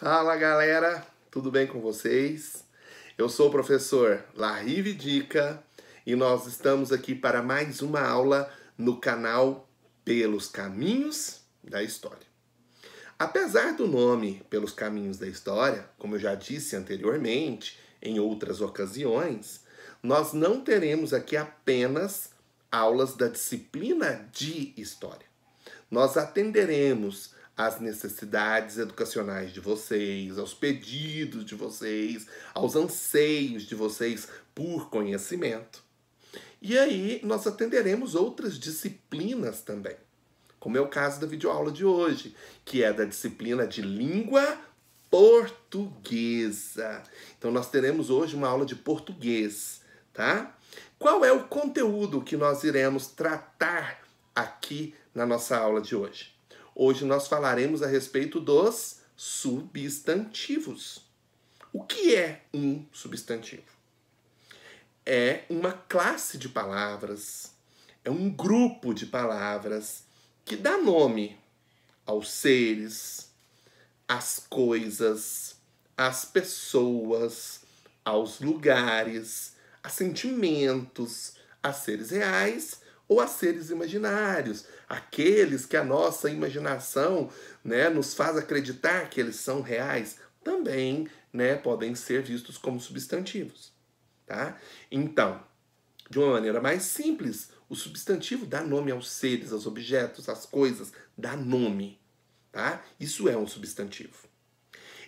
Fala galera, tudo bem com vocês? Eu sou o professor Larive Dica e nós estamos aqui para mais uma aula no canal Pelos Caminhos da História. Apesar do nome Pelos Caminhos da História, como eu já disse anteriormente, em outras ocasiões, nós não teremos aqui apenas aulas da disciplina de História. Nós atenderemos às necessidades educacionais de vocês, aos pedidos de vocês, aos anseios de vocês por conhecimento. E aí nós atenderemos outras disciplinas também, como é o caso da videoaula de hoje, que é da disciplina de língua portuguesa. Então nós teremos hoje uma aula de português, tá? Qual é o conteúdo que nós iremos tratar aqui na nossa aula de hoje? Hoje nós falaremos a respeito dos substantivos. O que é um substantivo? É uma classe de palavras, é um grupo de palavras que dá nome aos seres, às coisas, às pessoas, aos lugares, a sentimentos, a seres reais ou a seres imaginários, aqueles que a nossa imaginação, nos faz acreditar que eles são reais, também, podem ser vistos como substantivos, tá? Então, de uma maneira mais simples, o substantivo dá nome aos seres, aos objetos, às coisas, dá nome, tá? Isso é um substantivo.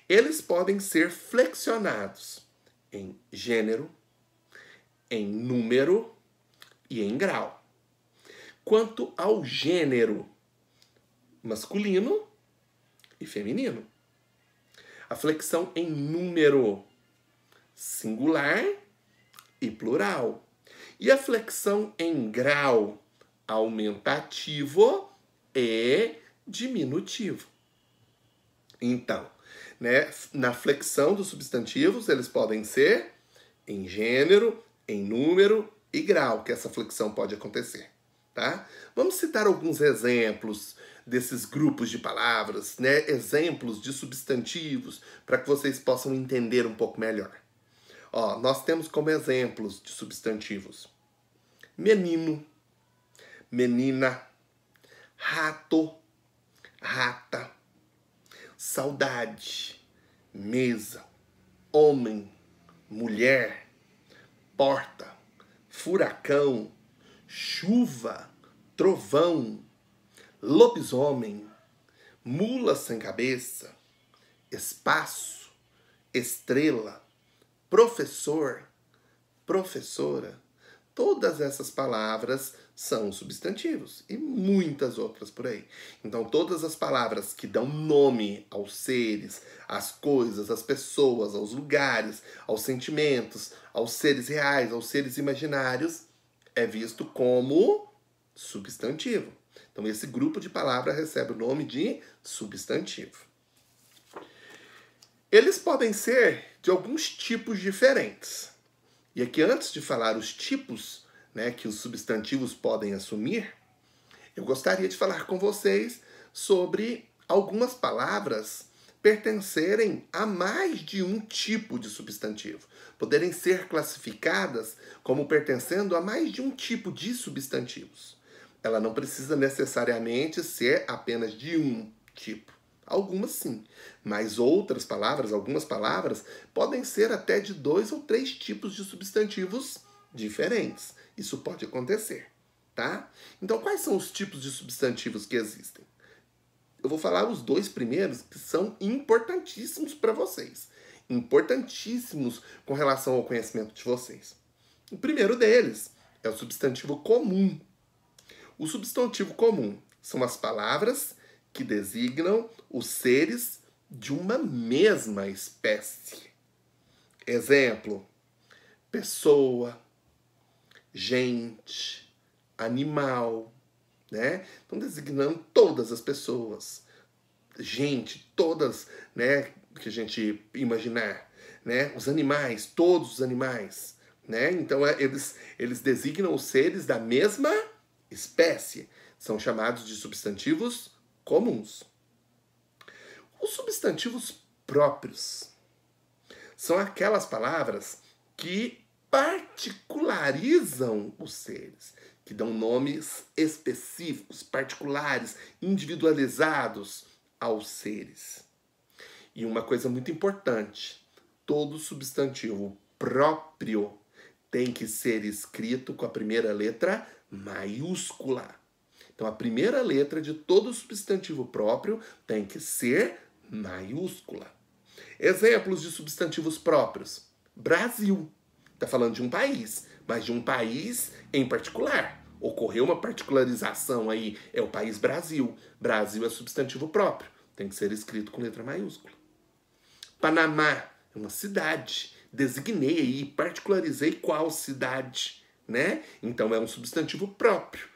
Eles podem ser flexionados em gênero, em número e em grau. Quanto ao gênero masculino e feminino, a flexão em número singular e plural, e a flexão em grau aumentativo e diminutivo. Então, na flexão dos substantivos, eles podem ser em gênero, em número e grau, que essa flexão pode acontecer. Tá? Vamos citar alguns exemplos desses grupos de palavras, exemplos de substantivos, para que vocês possam entender um pouco melhor. Nós temos como exemplos de substantivos menino, menina, rato, rata, saudade, mesa, homem, mulher, porta, furacão, chuva, trovão, lobisomem, mula sem cabeça, espaço, estrela, professor, professora. Todas essas palavras são substantivos e muitas outras por aí. Então, todas as palavras que dão nome aos seres, às coisas, às pessoas, aos lugares, aos sentimentos, aos seres reais, aos seres imaginários, é visto como substantivo. Então, esse grupo de palavras recebe o nome de substantivo. Eles podem ser de alguns tipos diferentes. E aqui, antes de falar os tipos que os substantivos podem assumir, eu gostaria de falar com vocês sobre algumas palavras pertencerem a mais de um tipo de substantivo, poderem ser classificadas como pertencendo a mais de um tipo de substantivos. Ela não precisa necessariamente ser apenas de um tipo. Algumas sim, mas outras palavras, algumas palavras, podem ser até de 2 ou 3 tipos de substantivos diferentes. Isso pode acontecer, tá? Então, quais são os tipos de substantivos que existem? Eu vou falar os 2 primeiros, que são importantíssimos para vocês. Importantíssimos com relação ao conhecimento de vocês. O primeiro deles é o substantivo comum. O substantivo comum são as palavras que designam os seres de uma mesma espécie. Exemplo: pessoa, gente, animal, Então, designando todas as pessoas, gente, todas, que a gente imaginar, Os animais, todos os animais, Então, eles designam os seres da mesma espécie. São chamados de substantivos comuns. Os substantivos próprios. São aquelas palavras que particularizam os seres, que dão nomes específicos, particulares, individualizados aos seres. E uma coisa muito importante, todo substantivo próprio tem que ser escrito com a primeira letra maiúscula. Então, a primeira letra de todo substantivo próprio tem que ser maiúscula. Exemplos de substantivos próprios. Brasil. Está falando de um país, mas de um país em particular. Ocorreu uma particularização aí, é o país Brasil. Brasil é substantivo próprio, tem que ser escrito com letra maiúscula. Panamá é uma cidade. Designei aí, particularizei qual cidade, né? Então é um substantivo próprio.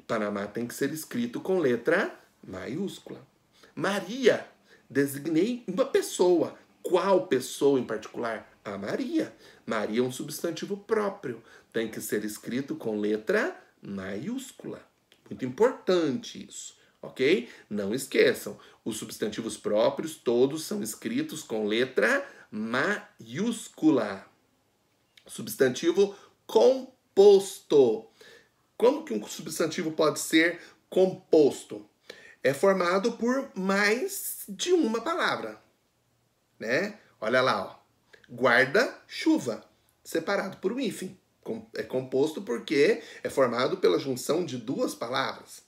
Panamá tem que ser escrito com letra maiúscula. Maria, designei uma pessoa. Qual pessoa em particular? A Maria. Maria é um substantivo próprio. Tem que ser escrito com letra maiúscula. Muito importante isso, ok? Não esqueçam, os substantivos próprios todos são escritos com letra maiúscula. Substantivo composto. Como que um substantivo pode ser composto? É formado por mais de uma palavra, né? Olha lá, ó. Guarda-chuva, separado por um hífen. É composto porque é formado pela junção de duas palavras.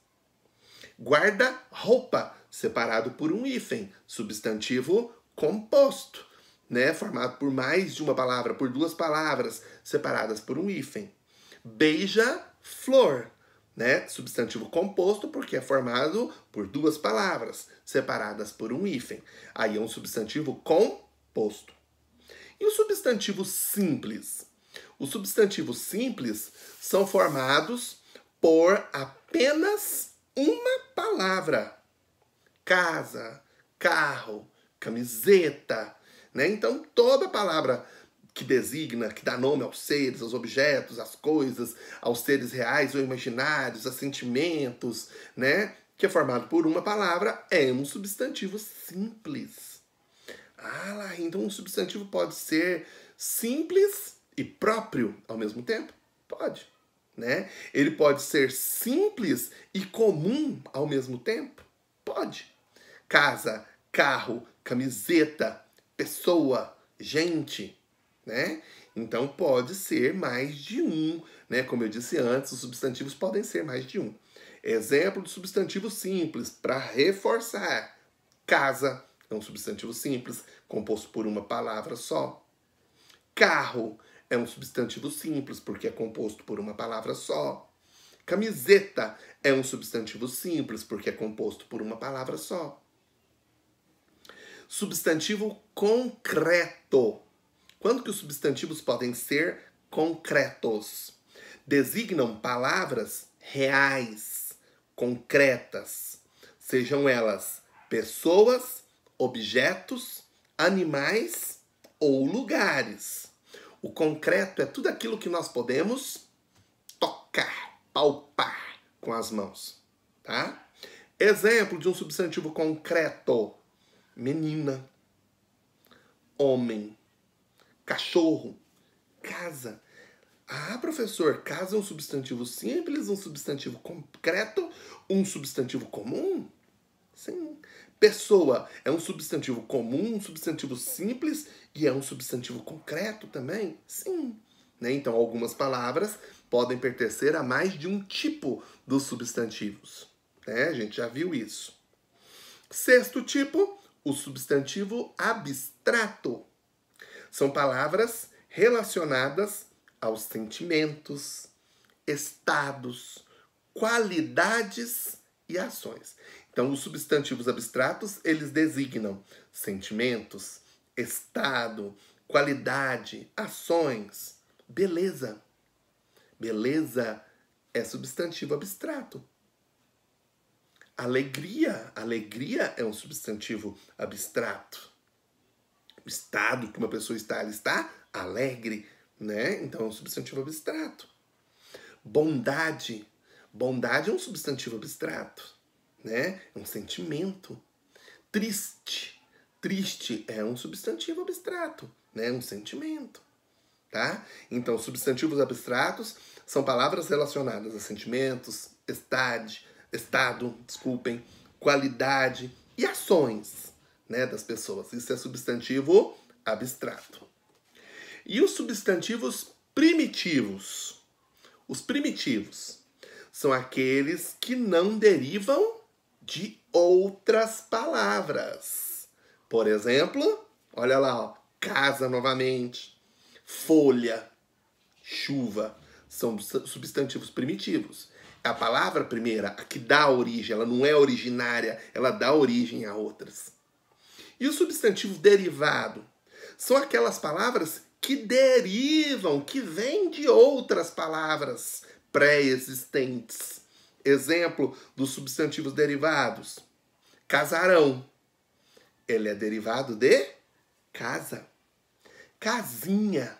Guarda-roupa, separado por um hífen, substantivo composto, né? Formado por mais de uma palavra, por duas palavras separadas por um hífen. Beija-flor, né? Substantivo composto porque é formado por duas palavras separadas por um hífen. Aí é um substantivo composto. E o substantivo simples? Os substantivos simples são formados por apenas uma palavra. Casa, carro, camiseta, né? Então, toda palavra que designa, que dá nome aos seres, aos objetos, às coisas, aos seres reais ou imaginários, a sentimentos, né? Que é formado por uma palavra, é um substantivo simples. Ah, lá, então um substantivo pode ser simples e próprio ao mesmo tempo? Pode, né? Ele pode ser simples e comum ao mesmo tempo? Pode. Casa, carro, camiseta, pessoa, gente, né? Então pode ser mais de um, né? Como eu disse antes, os substantivos podem ser mais de um. Exemplo de substantivo simples, para reforçar. Casa é um substantivo simples, composto por uma palavra só. Carro é um substantivo simples, porque é composto por uma palavra só. Camiseta é um substantivo simples, porque é composto por uma palavra só. Substantivo concreto. Quando que os substantivos podem ser concretos? Designam palavras reais, concretas, sejam elas pessoas, objetos, animais ou lugares. O concreto é tudo aquilo que nós podemos tocar, palpar com as mãos, tá? Exemplo de um substantivo concreto: menina, homem, cachorro, casa. Ah, professor, casa é um substantivo simples, um substantivo concreto, um substantivo comum? Sim. Pessoa é um substantivo comum, um substantivo simples e é um substantivo concreto também? Sim. Né? Então, algumas palavras podem pertencer a mais de um tipo dos substantivos. Né? A gente já viu isso. Sexto tipo, o substantivo abstrato. São palavras relacionadas aos sentimentos, estados, qualidades e ações. Então, os substantivos abstratos, eles designam sentimentos, estado, qualidade, ações, beleza. Beleza é substantivo abstrato. Alegria. Alegria é um substantivo abstrato. O estado que uma pessoa está, ela está alegre, né? Então é um substantivo abstrato. Bondade. Bondade é um substantivo abstrato, né? É um sentimento. Triste. Triste é um substantivo abstrato, né? Um sentimento, tá? Então, substantivos abstratos são palavras relacionadas a sentimentos, estado, qualidade e ações, né, das pessoas. Isso é substantivo abstrato. E os substantivos primitivos? Os primitivos são aqueles que não derivam de outras palavras. Por exemplo, olha lá, ó, casa novamente, folha, chuva, são substantivos primitivos. A palavra primeira, a que dá origem, ela não é originária, ela dá origem a outras. E o substantivo derivado são aquelas palavras que derivam, que vêm de outras palavras pré-existentes. Exemplo dos substantivos derivados. Casarão. Ele é derivado de casa. Casinha.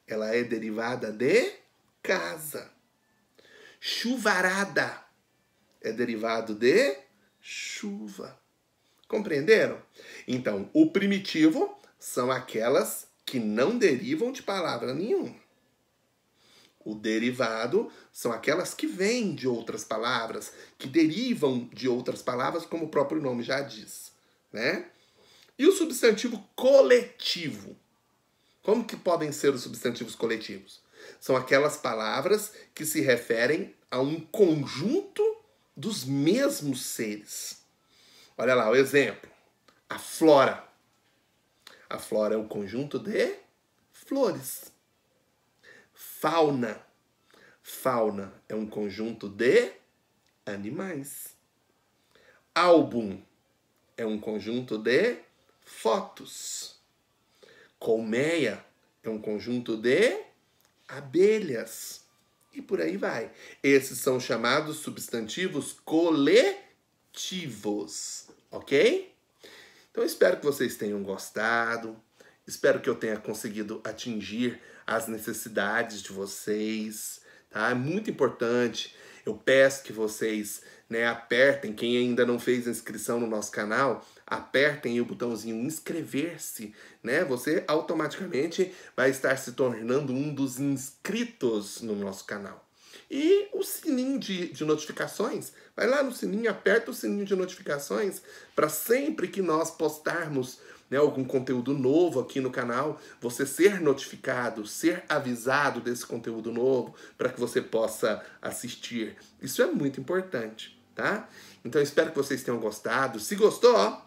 Ela é derivada de casa. Chuvarada. É derivado de chuva. Compreenderam? Então, o primitivo são aquelas que não derivam de palavra nenhuma. O derivado são aquelas que vêm de outras palavras, que derivam de outras palavras, como o próprio nome já diz, né? E o substantivo coletivo? Como que podem ser os substantivos coletivos? São aquelas palavras que se referem a um conjunto dos mesmos seres. Olha lá o exemplo. A flora. A flora é um conjunto de flores. Fauna. Fauna é um conjunto de animais. Álbum é um conjunto de fotos. Colmeia é um conjunto de abelhas. E por aí vai. Esses são chamados substantivos coletivos. Ok? Então, espero que vocês tenham gostado. Espero que eu tenha conseguido atingir as necessidades de vocês. Tá? É muito importante. Eu peço que vocês, né, apertem. Quem ainda não fez inscrição no nosso canal, apertem o botãozinho inscrever-se. Né? Você automaticamente vai estar se tornando um dos inscritos no nosso canal. E o sininho de notificações. Vai lá no sininho, aperta o sininho de notificações para sempre que nós postarmos, né, algum conteúdo novo aqui no canal, você ser notificado, ser avisado desse conteúdo novo para que você possa assistir. Isso é muito importante, tá? Então, espero que vocês tenham gostado. Se gostou, ó,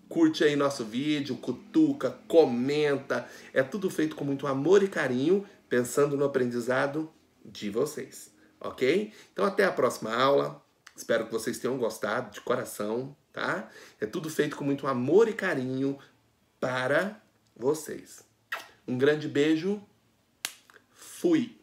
curte aí nosso vídeo, cutuca, comenta. É tudo feito com muito amor e carinho, pensando no aprendizado de vocês. Ok? Então, até a próxima aula. Espero que vocês tenham gostado de coração, tá? É tudo feito com muito amor e carinho para vocês. Um grande beijo. Fui!